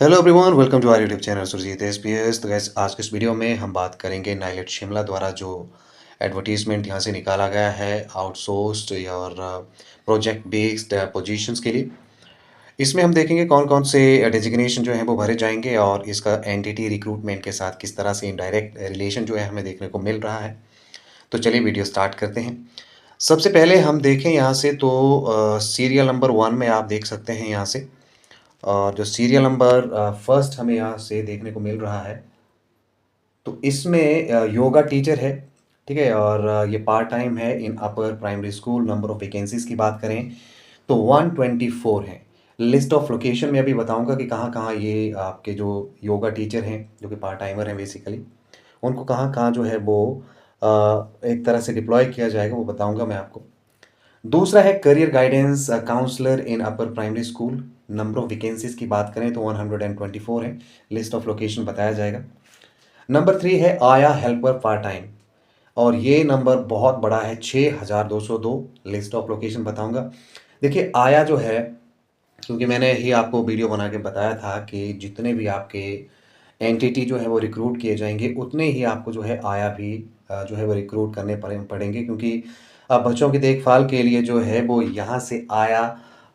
Hello everyone, welcome to our YouTube channel Surjeet SPS. तो guys आज के इस वीडियो में हम बात करेंगे नाइलेट शिमला द्वारा जो एडवर्टीजमेंट यहाँ से निकाला गया है आउटसोर्स्ड और प्रोजेक्ट बेस्ड पोजीशंस के लिए। इसमें हम देखेंगे कौन कौन से डेजिग्नेशन जो है वो भरे जाएंगे और इसका एंटिटी रिक्रूटमेंट के साथ किस तरह से इनडायरेक्ट रिलेशन जो है हमें देखने को मिल रहा है। तो चलिए वीडियो स्टार्ट करते हैं। सबसे पहले हम देखें यहाँ से तो सीरियल नंबर 1 में आप देख सकते हैं यहाँ से। और जो सीरियल नंबर फर्स्ट हमें यहाँ से देखने को मिल रहा है, तो इसमें योगा टीचर है, ठीक है। और ये पार्ट टाइम है in upper primary school. Number of vacancies की बात करें तो 124 है। लिस्ट ऑफ लोकेशन में अभी बताऊंगा कि कहाँ कहाँ ये आपके जो योगा टीचर हैं जो कि पार्ट टाइमर हैं बेसिकली, उनको कहाँ कहाँ जो है वो एक तरह से डिप्लॉय किया जाएगा, वो बताऊंगा मैं आपको। दूसरा है career guidance counsellor in upper primary school. Number of vacancies की बात करें तो 124 है। लिस्ट ऑफ लोकेशन बताया जाएगा। नंबर 3 है आया हेल्पर पार्ट टाइम, और ये नंबर बहुत बड़ा है 6202। लिस्ट ऑफ लोकेशन बताऊंगा। देखिए आया जो है, क्योंकि मैंने ही आपको वीडियो बना के बताया था कि जितने भी आपके एंटिटी जो है वो रिक्रूट किए जाएंगे उतने ही आपको जो है आया भी जो है वो रिक्रूट करने पड़ेंगे, क्योंकि बच्चों की देखभाल के लिए जो है वो यहाँ से आया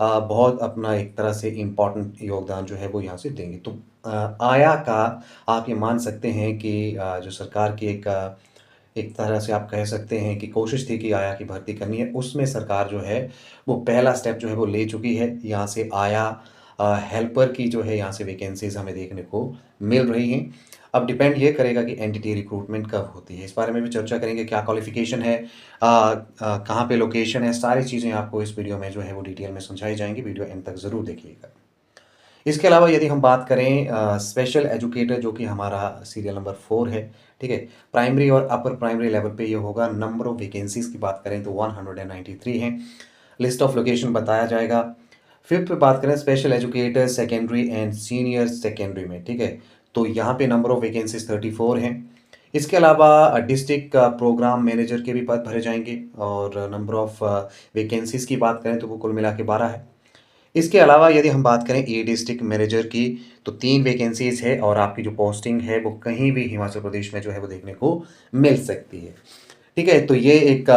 बहुत अपना एक तरह से इम्पोर्टेंट योगदान जो है वो यहाँ से देंगे। तो आया का आप ये मान सकते हैं कि जो सरकार की एक तरह से आप कह सकते हैं कि कोशिश थी कि आया की भर्ती करनी है, उसमें सरकार जो है वो पहला स्टेप जो है वो ले चुकी है। यहाँ से आया हेल्पर की जो है यहाँ से वैकेंसीज हमें देखने को मिल रही हैं। अब डिपेंड ये करेगा कि एंटिटी रिक्रूटमेंट कब होती है, इस बारे में भी चर्चा करेंगे। क्या क्वालिफिकेशन है, कहाँ पे लोकेशन है, सारी चीज़ें आपको इस वीडियो में जो है वो डिटेल में समझाई जाएंगी। वीडियो एंड तक ज़रूर देखिएगा। इसके अलावा यदि हम बात करें स्पेशल एजुकेटर, जो कि हमारा सीरियल नंबर 4 है, ठीक है। प्राइमरी और अपर प्राइमरी लेवल पे ये होगा। नंबर ऑफ वैकेंसीज की बात करें तो 193 हैं। लिस्ट ऑफ लोकेशन बताया जाएगा। फिफ्थ पे बात करें special educator secondary and senior secondary में, ठीक है। तो यहाँ पे नंबर ऑफ वैकेंसीज 34 हैं। इसके अलावा डिस्ट्रिक्ट प्रोग्राम मैनेजर के भी पद भरे जाएंगे, और नंबर ऑफ वैकेंसीज की बात करें तो वो कुल मिला के 12 है। इसके अलावा यदि हम बात करें ई डिस्ट्रिक्ट मैनेजर की, तो 3 वैकेंसीज है, और आपकी जो पोस्टिंग है वो कहीं भी हिमाचल प्रदेश में जो है वो देखने को मिल सकती है, ठीक है। तो ये एक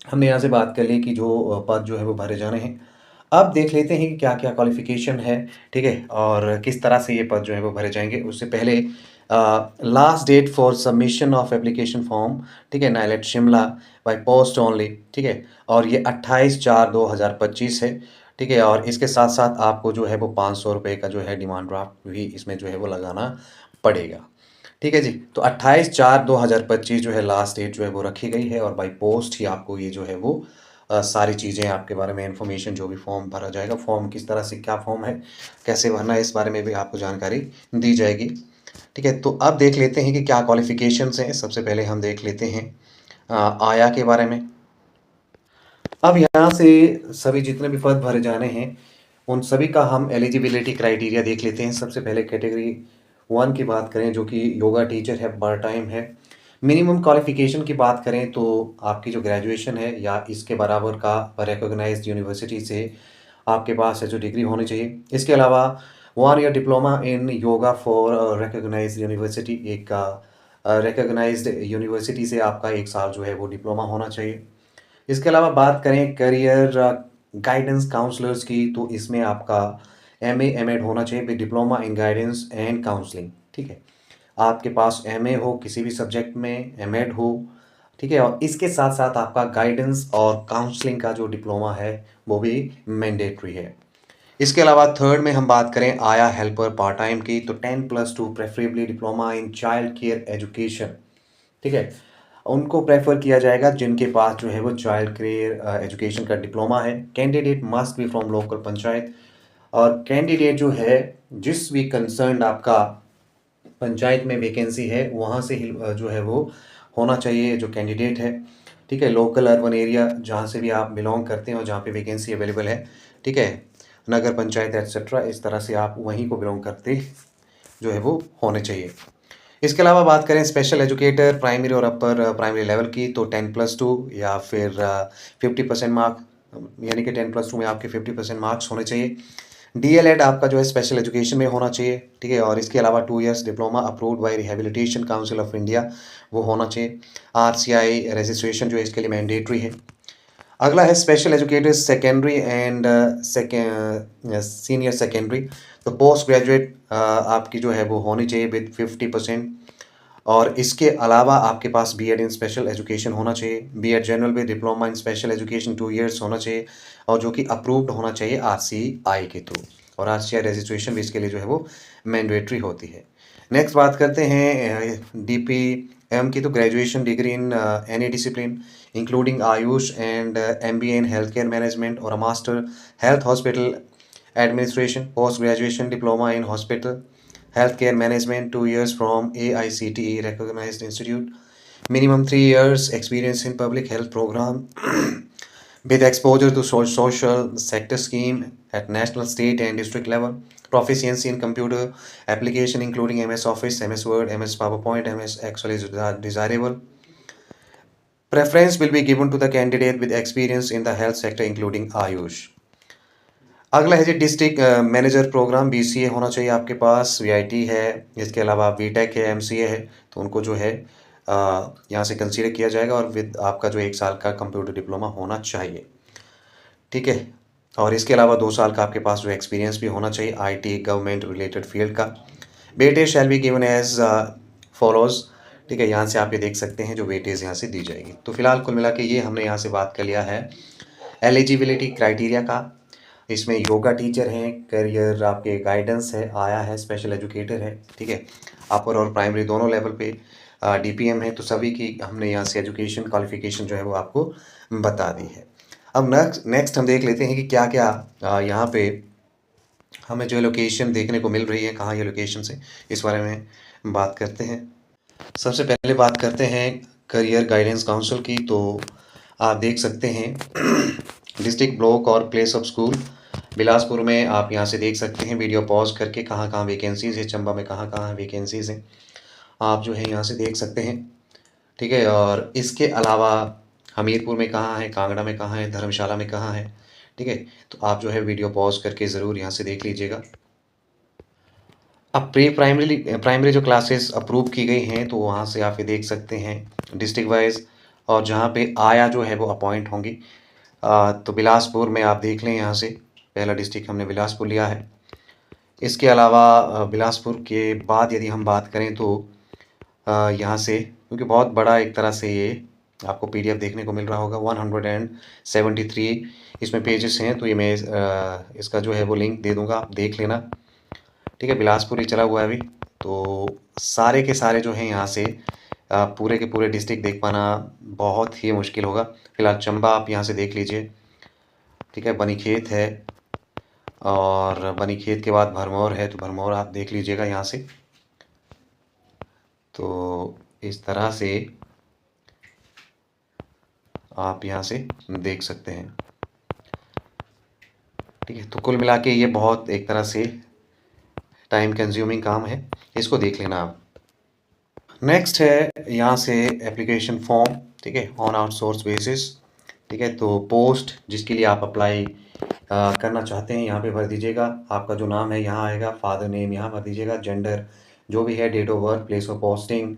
हमने यहाँ से बात कर ली कि जो पद जो है वो भरे जाने हैं। अब देख लेते हैं कि क्या क्या क्वालिफिकेशन है, ठीक है, और किस तरह से ये पद जो है वो भरे जाएंगे। उससे पहले last date for submission of application form, ठीक है, NIELIT Shimla by post only, ठीक है। और ये 28/4/2025 है, ठीक है। और इसके साथ साथ आपको जो है वो 500 रुपये का जो है डिमांड ड्राफ्ट भी इसमें जो है वो लगाना पड़ेगा, ठीक है जी। तो 28/4/2025 जो है लास्ट डेट जो है वो रखी गई है, और बाई पोस्ट ही आपको ये जो है वो सारी चीज़ें आपके बारे में इन्फॉर्मेशन, जो भी फॉर्म भरा जाएगा, फॉर्म किस तरह से क्या फॉर्म है, कैसे भरना है, इस बारे में भी आपको जानकारी दी जाएगी, ठीक है। तो अब देख लेते हैं कि क्या क्वालिफिकेशंस हैं। सबसे पहले हम देख लेते हैं आया के बारे में। अब यहाँ से सभी जितने भी पद भरे जाने हैं उन सभी का हम एलिजिबिलिटी क्राइटेरिया देख लेते हैं। सबसे पहले कैटेगरी 1 की बात करें, जो कि योगा टीचर है, पार्ट टाइम है। मिनिमम क्वालिफिकेशन की बात करें तो आपकी जो ग्रेजुएशन है या इसके बराबर का रिकॉग्नाइज्ड यूनिवर्सिटी से आपके पास है जो डिग्री होनी चाहिए। इसके अलावा 1 year diploma in yoga for recognised university, एक रिकॉग्नाइज्ड यूनिवर्सिटी से आपका 1 साल जो है वो डिप्लोमा होना चाहिए। इसके अलावा बात करें करियर गाइडेंस काउंसलर्स की, तो इसमें आपका एमए एमएड होना चाहिए with diploma in guidance and counselling, ठीक है। आपके पास एमए हो किसी भी सब्जेक्ट में, एमएड हो, ठीक है। और इसके साथ साथ आपका गाइडेंस और काउंसलिंग का जो डिप्लोमा है वो भी मैंडेटरी है। इसके अलावा थर्ड में हम बात करें आया हेल्पर पार्ट टाइम की, तो 10+2 preferably diploma in child care education, ठीक है। उनको प्रेफर किया जाएगा जिनके पास जो है वो चाइल्ड केयर एजुकेशन का डिप्लोमा है। Candidate must be from local panchayat, और कैंडिडेट जो है जिस भी कंसर्न आपका पंचायत में वैकेंसी है वहाँ से ही जो है वो होना चाहिए जो कैंडिडेट है, ठीक है। लोकल अर्बन एरिया जहाँ से भी आप बिलोंग करते हैं और जहाँ पे वैकेंसी अवेलेबल है, ठीक है, नगर पंचायत एक्सेट्रा, इस तरह से आप वहीं को बिलोंग करते जो है वो होने चाहिए। इसके अलावा बात करें स्पेशल एजुकेटर प्राइमरी और अपर प्राइमरी लेवल की, तो 10+2 या फिर 50% मार्क, यानी कि 10+2 में आपके 50% मार्क्स होने चाहिए। डीएलएड आपका जो है स्पेशल एजुकेशन में होना चाहिए, ठीक है। और इसके अलावा 2 years diploma approved by rehabilitation council of India वो होना चाहिए। आरसीआई रजिस्ट्रेशन जो है इसके लिए मैंडेटरी है। अगला है special educators secondary and senior secondary. तो पोस्ट ग्रेजुएट आपकी जो है वो होनी चाहिए विद 50%। और इसके अलावा आपके पास बीएड इन स्पेशल एजुकेशन होना चाहिए, बीएड जनरल में diploma in special education 2 years होना चाहिए, और जो कि अप्रूव्ड होना चाहिए आरसीआई के थ्रू। और आरसीआई रजिस्ट्रेशन भी इसके लिए जो है वो मैंडेटरी होती है। नेक्स्ट बात करते हैं डीपीएम की। तो graduation degree in any discipline including AYUSH and MBA in health care management और master health hospital administration, post graduation diploma in hospital healthcare management 2 years from AICTE recognized institute, minimum 3 years experience in public health program with exposure to social sector scheme at national, state and district level, proficiency in computer application including MS Office, MS Word, MS PowerPoint, MS Excel is desirable. Preference will be given to the candidate with experience in the health sector including Ayush. अगला है जी district manager program, BCA होना चाहिए आपके पास, VIT है, इसके अलावा BTech है, MCA है, तो उनको जो है यहाँ से कंसीडर किया जाएगा। और विद आपका जो 1 साल का कंप्यूटर डिप्लोमा होना चाहिए, ठीक है। और इसके अलावा 2 साल का आपके पास जो एक्सपीरियंस भी होना चाहिए आईटी गवर्नमेंट रिलेटेड फील्ड का। Weightage shall be given as follows, ठीक है। यहाँ से आप ये देख सकते हैं जो वेटेज यहाँ से दी जाएगी। तो फिलहाल कुल मिला के ये हमने यहाँ से बात कर लिया है एलिजिबिलिटी क्राइटेरिया का। इसमें योगा टीचर हैं, करियर आपके गाइडेंस है, आया है, स्पेशल एजुकेटर है, ठीक है। अपर और प्राइमरी दोनों लेवल पे डीपीएम है। तो सभी की हमने यहाँ से एजुकेशन क्वालिफिकेशन जो है वो आपको बता दी है। अब नेक्स्ट हम देख लेते हैं कि क्या क्या यहाँ पे हमें जो लोकेशन देखने को मिल रही है, कहाँ ये लोकेशन है, इस बारे में बात करते हैं। सबसे पहले बात करते हैं करियर गाइडेंस काउंसिल की। तो आप देख सकते हैं डिस्ट्रिक्ट ब्लॉक और प्लेस ऑफ स्कूल बिलासपुर में आप यहाँ से देख सकते हैं वीडियो पॉज करके कहाँ कहाँ वैकेंसीज़ है, चंबा में कहाँ कहाँ वैकेंसीज़ हैं, आप जो है यहाँ से देख सकते हैं, ठीक है। और इसके अलावा हमीरपुर में कहाँ है, कांगड़ा में कहाँ है, धर्मशाला में कहाँ है, ठीक है। तो आप जो है वीडियो पॉज करके ज़रूर यहाँ से देख लीजिएगा। अब प्राइमरी जो क्लासेस अप्रूव की गई हैं तो वहाँ से आप ये देख सकते हैं डिस्ट्रिक्ट वाइज, और जहाँ पे आया जो है वो अपॉइंट होंगी। तो बिलासपुर में आप देख लें, यहाँ से पहला डिस्ट्रिक्ट हमने बिलासपुर लिया है। इसके अलावा बिलासपुर के बाद यदि हम बात करें तो यहाँ से, क्योंकि बहुत बड़ा एक तरह से ये आपको पीडीएफ देखने को मिल रहा होगा, 173 इसमें पेजेस हैं। तो ये मैं इसका जो है वो लिंक दे दूँगा, आप देख लेना, ठीक है। बिलासपुर ही चला हुआ है अभी। तो सारे के सारे जो हैं यहाँ से पूरे के पूरे डिस्ट्रिक्ट देख पाना बहुत ही मुश्किल होगा। फिलहाल चंबा आप यहाँ से देख लीजिए, ठीक है। बनीखेत है, और बनीखेत के बाद भरमौर है, तो भरमौर आप देख लीजिएगा यहाँ से। तो इस तरह से आप यहाँ से देख सकते हैं, ठीक है। तो कुल मिला के ये बहुत एक तरह से टाइम कंज्यूमिंग काम है, इसको देख लेना आप। नेक्स्ट है यहाँ से एप्लीकेशन फॉर्म, ठीक है, ऑन आउटसोर्स बेसिस, ठीक है। तो पोस्ट जिसके लिए आप अप्लाई करना चाहते हैं यहाँ पे भर दीजिएगा। आपका जो नाम है यहाँ आएगा, फादर नेम यहाँ भर दीजिएगा, जेंडर जो भी है, date of birth, place of posting,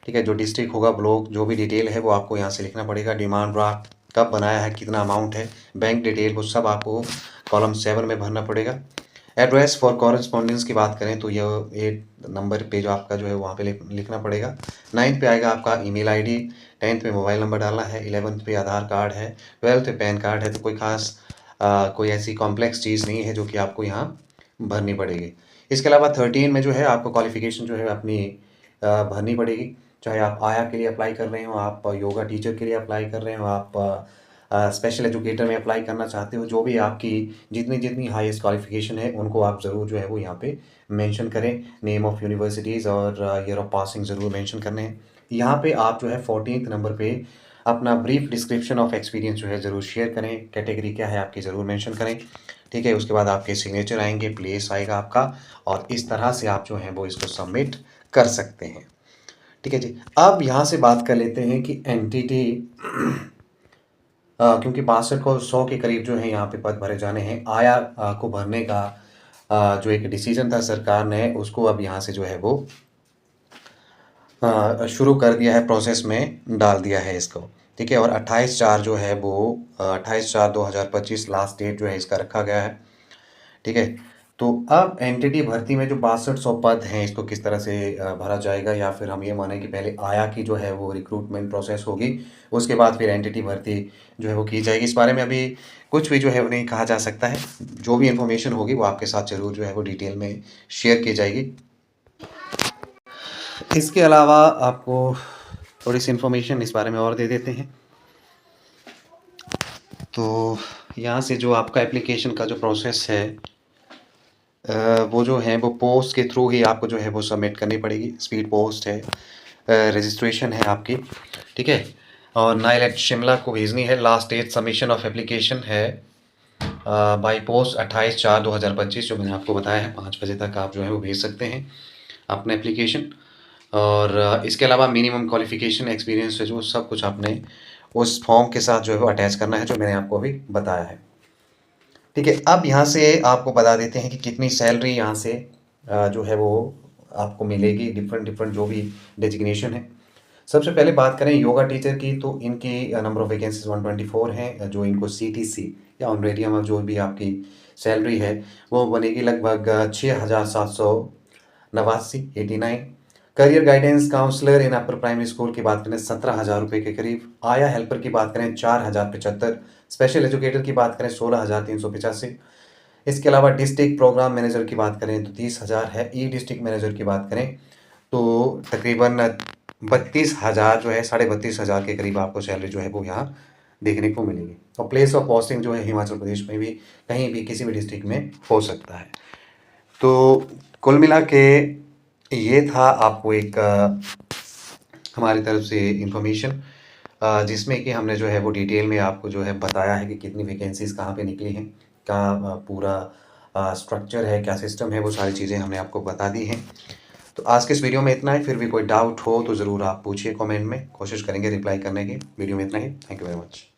ठीक है। जो डिस्ट्रिक्ट होगा, ब्लॉक, जो भी डिटेल है वो आपको यहाँ से लिखना पड़ेगा। डिमांड ड्राफ्ट कब बनाया है, कितना अमाउंट है, बैंक डिटेल, वो सब आपको कॉलम 7 में भरना पड़ेगा। एड्रेस फॉर कॉरेस्पॉन्डेंस की बात करें तो यह 8 नंबर पे जो आपका जो है वहाँ पे लिखना पड़ेगा। 9th पे आएगा आपका ईमेल आईडी, 10th पे मोबाइल नंबर डालना है, 11th पे आधार कार्ड है, 12th पे पैन कार्ड है। तो कोई खास कोई ऐसी कॉम्प्लेक्स चीज़ नहीं है जो कि आपको यहाँ भरनी पड़ेगी। इसके अलावा 13 में जो है आपको क्वालिफ़िकेशन जो है अपनी भरनी पड़ेगी। चाहे आप आया के लिए अप्लाई कर रहे हो, आप योगा टीचर के लिए अप्लाई कर रहे हो, आप स्पेशल एजुकेटर में अप्लाई करना चाहते हो, जो भी आपकी जितनी जितनी हाईएस्ट क्वालिफिकेशन है उनको आप ज़रूर जो है वो यहाँ पे मेंशन करें। नेम ऑफ़ यूनिवर्सिटीज़ और ईयर ऑफ पासिंग ज़रूर मेंशन करने हैं। यहाँ पे आप जो है 14th नंबर पे अपना ब्रीफ डिस्क्रिप्शन ऑफ एक्सपीरियंस जो है ज़रूर शेयर करें। कैटेगरी क्या है आपकी ज़रूर मेंशन करें, ठीक है। उसके बाद आपके सिग्नेचर आएंगे, प्लेस आएगा आपका, और इस तरह से आप जो है वो इसको सबमिट कर सकते हैं, ठीक है जी। अब यहाँ से बात कर लेते हैं कि एंटिटी क्योंकि 62 को 100 के करीब जो है यहाँ पे पद भरे जाने हैं। आया को भरने का जो एक डिसीजन था सरकार ने उसको अब यहाँ से जो है वो शुरू कर दिया है, प्रोसेस में डाल दिया है इसको, ठीक है। और 28/4 जो है वो 28/4/2025 लास्ट डेट जो है इसका रखा गया है, ठीक है। तो अब एनटीटी भर्ती में जो 6200 पद हैं इसको किस तरह से भरा जाएगा, या फिर हम ये माने कि पहले आया की जो है वो रिक्रूटमेंट प्रोसेस होगी, उसके बाद फिर एनटीटी भर्ती जो है वो की जाएगी। इस बारे में अभी कुछ भी जो है वो नहीं कहा जा सकता है। जो भी इन्फॉर्मेशन होगी वो आपके साथ ज़रूर जो है वो डिटेल में शेयर की जाएगी। इसके अलावा आपको थोड़ी सी इन्फॉर्मेशन इस बारे में और दे देते हैं। तो यहाँ से जो आपका एप्लीकेशन का जो प्रोसेस है वो जो है वो पोस्ट के थ्रू ही आपको जो है वो सबमिट करनी पड़ेगी। स्पीड पोस्ट है, रजिस्ट्रेशन है आपकी, ठीक है। और नाइलेट शिमला को भेजनी है। Last date submission of application है बाई पोस्ट 28/4/2025, जो मैंने आपको बताया है 5 बजे तक आप जो है वो भेज सकते हैं अपना एप्लीकेशन। और इसके अलावा मिनिमम क्वालिफ़िकेशन, एक्सपीरियंस है जो सब कुछ आपने उस फॉर्म के साथ जो है वो अटैच करना है, जो मैंने आपको अभी बताया है, ठीक है। अब यहाँ से आपको बता देते हैं कि कितनी सैलरी यहाँ से जो है वो आपको मिलेगी, डिफरेंट जो भी डेजिग्नेशन है। सबसे पहले बात करें योगा टीचर की, तो इनकी नंबर ऑफ़ वैकेंसीज़ 124 हैं। जो इनको सीटीसी या ऑनरेडियम जो भी आपकी सैलरी है वो बनेगी लगभग 6789, 89। Career guidance counsellor in upper primary school की बात करें 17,000 रुपये के करीब। आया हेल्पर की बात करें 4,075। स्पेशल एजुकेटर की बात करें 16,385। इसके अलावा डिस्ट्रिक्ट प्रोग्राम मैनेजर की बात करें तो 30,000 है। ई डिस्ट्रिक्ट मैनेजर की बात करें तो तकरीबन 32,000 जो है, 32,500 के करीब आपको सैलरी जो है वो यहाँ देखने को मिलेगी। और प्लेस ऑफ पोस्टिंग जो है हिमाचल प्रदेश में भी कहीं भी किसी भी डिस्ट्रिक्ट में हो सकता है। तो कुल मिला के ये था आपको एक हमारी तरफ से इंफॉर्मेशन, जिसमें कि हमने जो है वो डिटेल में आपको जो है बताया है कि कितनी वैकेंसीज़ कहाँ पे निकली हैं, क्या पूरा स्ट्रक्चर है, क्या सिस्टम है, वो सारी चीज़ें हमने आपको बता दी हैं। तो आज के इस वीडियो में इतना ही। फिर भी कोई डाउट हो तो ज़रूर आप पूछिए कमेंट में, कोशिश करेंगे रिप्लाई करने की। वीडियो में इतना ही। Thank you very much.